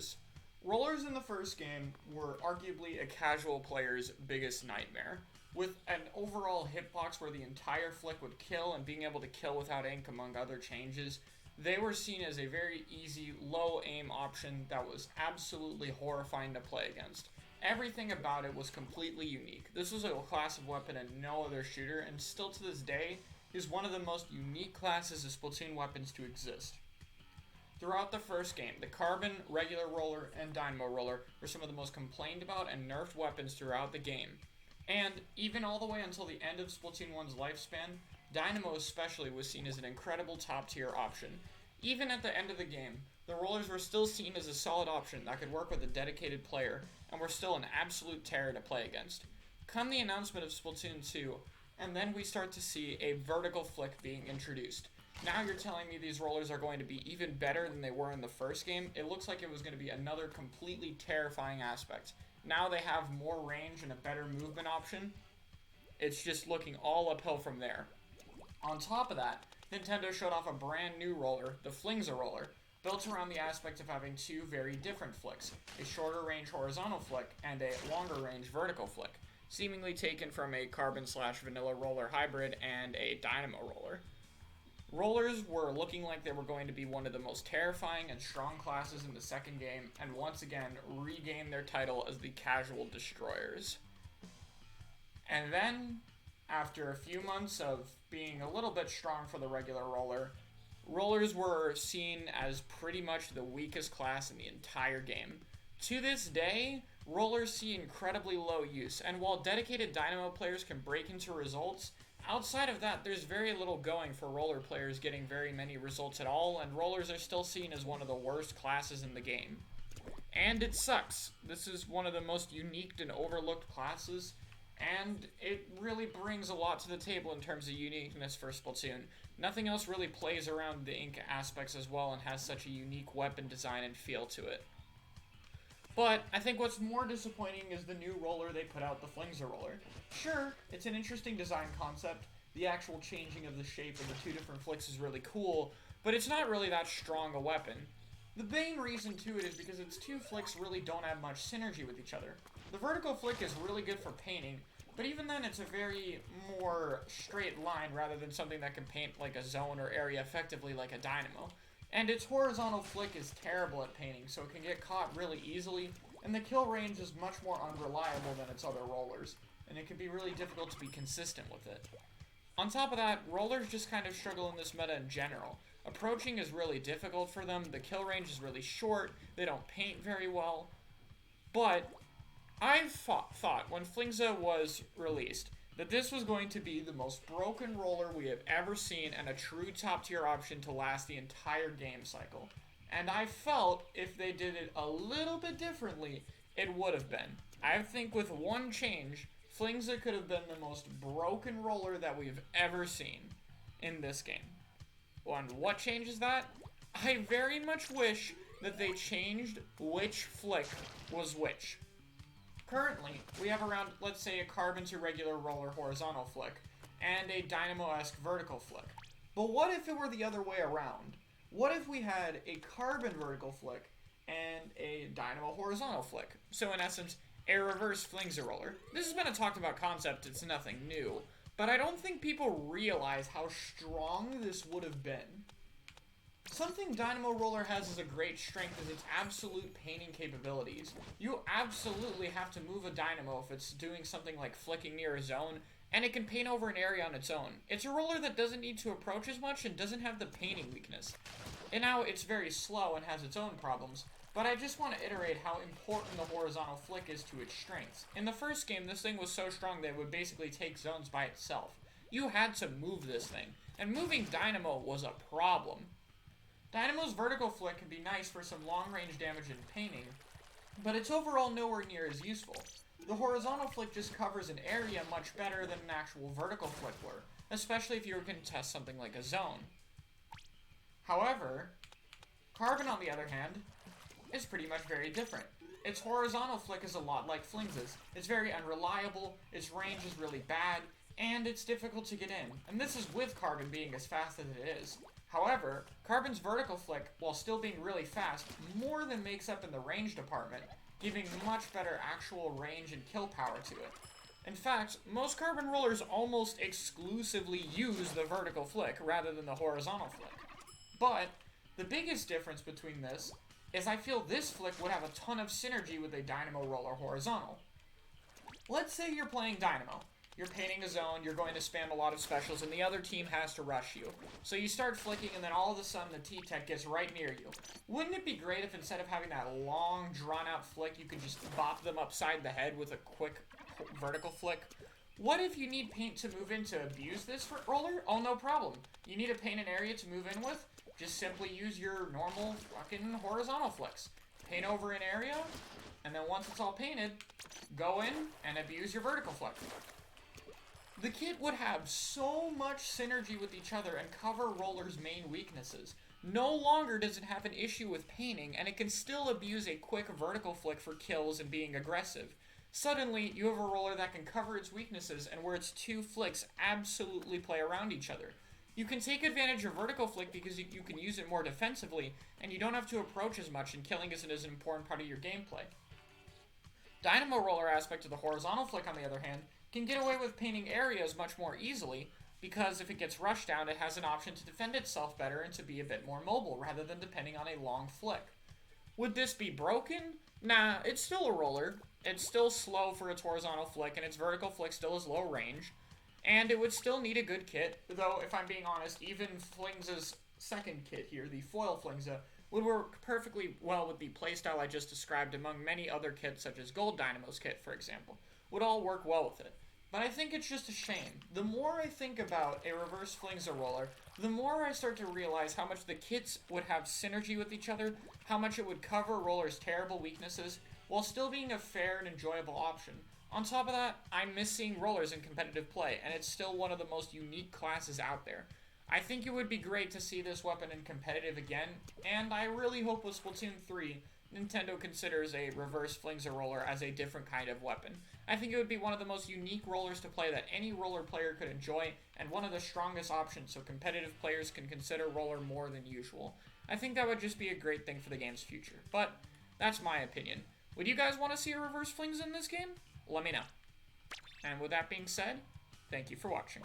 rollers. Rollers in the first game were arguably a casual player's biggest nightmare. With an overall hitbox where the entire flick would kill and being able to kill without ink among other changes, they were seen as a very easy, low aim option that was absolutely horrifying to play against. Everything about it was completely unique. This was a class of weapon and no other shooter, and still to this day, is one of the most unique classes of Splatoon weapons to exist. Throughout the first game, the Carbon, Regular Roller, and Dynamo Roller were some of the most complained about and nerfed weapons throughout the game. And even all the way until the end of Splatoon 1's lifespan, Dynamo especially was seen as an incredible top-tier option. Even at the end of the game, the rollers were still seen as a solid option that could work with a dedicated player, and were still an absolute terror to play against. Come the announcement of Splatoon 2, and then we start to see a vertical flick being introduced. Now you're telling me these rollers are going to be even better than they were in the first game? It looks like it was going to be another completely terrifying aspect. Now they have more range and a better movement option. It's just looking all uphill from there. On top of that, Nintendo showed off a brand new roller, the Flingza roller, built around the aspect of having two very different flicks, a shorter range horizontal flick and a longer range vertical flick, seemingly taken from a Carbon/Vanilla roller hybrid and a Dynamo roller. Rollers were looking like they were going to be one of the most terrifying and strong classes in the second game, and once again regain their title as the casual destroyers. And then, after a few months of being a little bit strong for the regular roller, rollers were seen as pretty much the weakest class in the entire game. To this day, rollers see incredibly low use, and while dedicated Dynamo players can break into results, outside of that, there's very little going for roller players getting very many results at all, and rollers are still seen as one of the worst classes in the game. And it sucks. This is one of the most unique and overlooked classes, and it really brings a lot to the table in terms of uniqueness for Splatoon. Nothing else really plays around the ink aspects as well and has such a unique weapon design and feel to it. But I think what's more disappointing is the new roller they put out, the Flingza roller. Sure, it's an interesting design concept. The actual changing of the shape of the two different flicks is really cool, but it's not really that strong a weapon. The main reason to it is because its two flicks really don't have much synergy with each other. The vertical flick is really good for painting, but even then it's a very more straight line rather than something that can paint like a zone or area effectively like a Dynamo. And its horizontal flick is terrible at painting, so it can get caught really easily, and the kill range is much more unreliable than its other rollers, and it can be really difficult to be consistent with it. On top of that, rollers just kind of struggle in this meta in general. Approaching is really difficult for them, the kill range is really short, they don't paint very well, but I thought when Flingza was released that this was going to be the most broken roller we have ever seen and a true top tier option to last the entire game cycle. And I felt if they did it a little bit differently, it would have been. I think with one change, Flingza could have been the most broken roller that we've ever seen in this game. And what changes that? I very much wish that they changed which flick was which. Currently, we have around, let's say, a Carbon to regular roller horizontal flick, and a Dynamo-esque vertical flick. But what if it were the other way around? What if we had a Carbon vertical flick and a Dynamo horizontal flick? So in essence, a reverse Flingza roller. This has been a talked about concept, it's nothing new, but I don't think people realize how strong this would have been. Something Dynamo Roller has as a great strength is its absolute painting capabilities. You absolutely have to move a Dynamo if it's doing something like flicking near a zone, and it can paint over an area on its own. It's a roller that doesn't need to approach as much and doesn't have the painting weakness. And now it's very slow and has its own problems, but I just want to iterate how important the horizontal flick is to its strengths. In the first game, this thing was so strong that it would basically take zones by itself. You had to move this thing, and moving Dynamo was a problem. Dynamo's vertical flick can be nice for some long-range damage and painting, but it's overall nowhere near as useful. The horizontal flick just covers an area much better than an actual vertical flick would, especially if you were going to test something like a zone. However, Carbon, on the other hand, is pretty much very different. Its horizontal flick is a lot like Flingza's. It's very unreliable, its range is really bad, and it's difficult to get in. And this is with Carbon being as fast as it is. However, Carbon's vertical flick, while still being really fast, more than makes up in the range department, giving much better actual range and kill power to it. In fact, most Carbon rollers almost exclusively use the vertical flick rather than the horizontal flick. But the biggest difference between this is I feel this flick would have a ton of synergy with a Dynamo roller horizontal. Let's say you're playing Dynamo. You're painting a zone, you're going to spam a lot of specials, and the other team has to rush you. So you start flicking, and then all of a sudden the T-Tech gets right near you. Wouldn't it be great if instead of having that long, drawn-out flick, you could just bop them upside the head with a quick vertical flick? What if you need paint to move in to abuse this roller? Oh, no problem. You need to paint an area to move in with? Just simply use your normal fucking horizontal flicks. Paint over an area, and then once it's all painted, go in and abuse your vertical flick. The kit would have so much synergy with each other and cover Roller's main weaknesses. No longer does it have an issue with painting, and it can still abuse a quick vertical flick for kills and being aggressive. Suddenly, you have a Roller that can cover its weaknesses and where its two flicks absolutely play around each other. You can take advantage of vertical flick because you can use it more defensively, and you don't have to approach as much, and killing isn't as an important part of your gameplay. Dynamo Roller aspect of the horizontal flick, on the other hand, can get away with painting areas much more easily, because if it gets rushed down, it has an option to defend itself better and to be a bit more mobile, rather than depending on a long flick. Would this be broken? Nah, it's still a roller. It's still slow for its horizontal flick, and its vertical flick still has low range. And it would still need a good kit, though, if I'm being honest, even Flingza's second kit here, the foil Flingza, would work perfectly well with the playstyle I just described among many other kits, such as Gold Dynamo's kit, for example. Would all work well with it. But I think it's just a shame. The more I think about a reverse Flingza roller, the more I start to realize how much the kits would have synergy with each other, how much it would cover Roller's terrible weaknesses, while still being a fair and enjoyable option. On top of that, I'm miss seeing rollers in competitive play, and it's still one of the most unique classes out there. I think it would be great to see this weapon in competitive again, and I really hope with Splatoon 3, Nintendo considers a reverse Flingza roller as a different kind of weapon. I think it would be one of the most unique rollers to play that any roller player could enjoy, and one of the strongest options so competitive players can consider roller more than usual. I think that would just be a great thing for the game's future, but that's my opinion. Would you guys want to see a reverse Flingza in this game? Let me know. And with that being said, thank you for watching.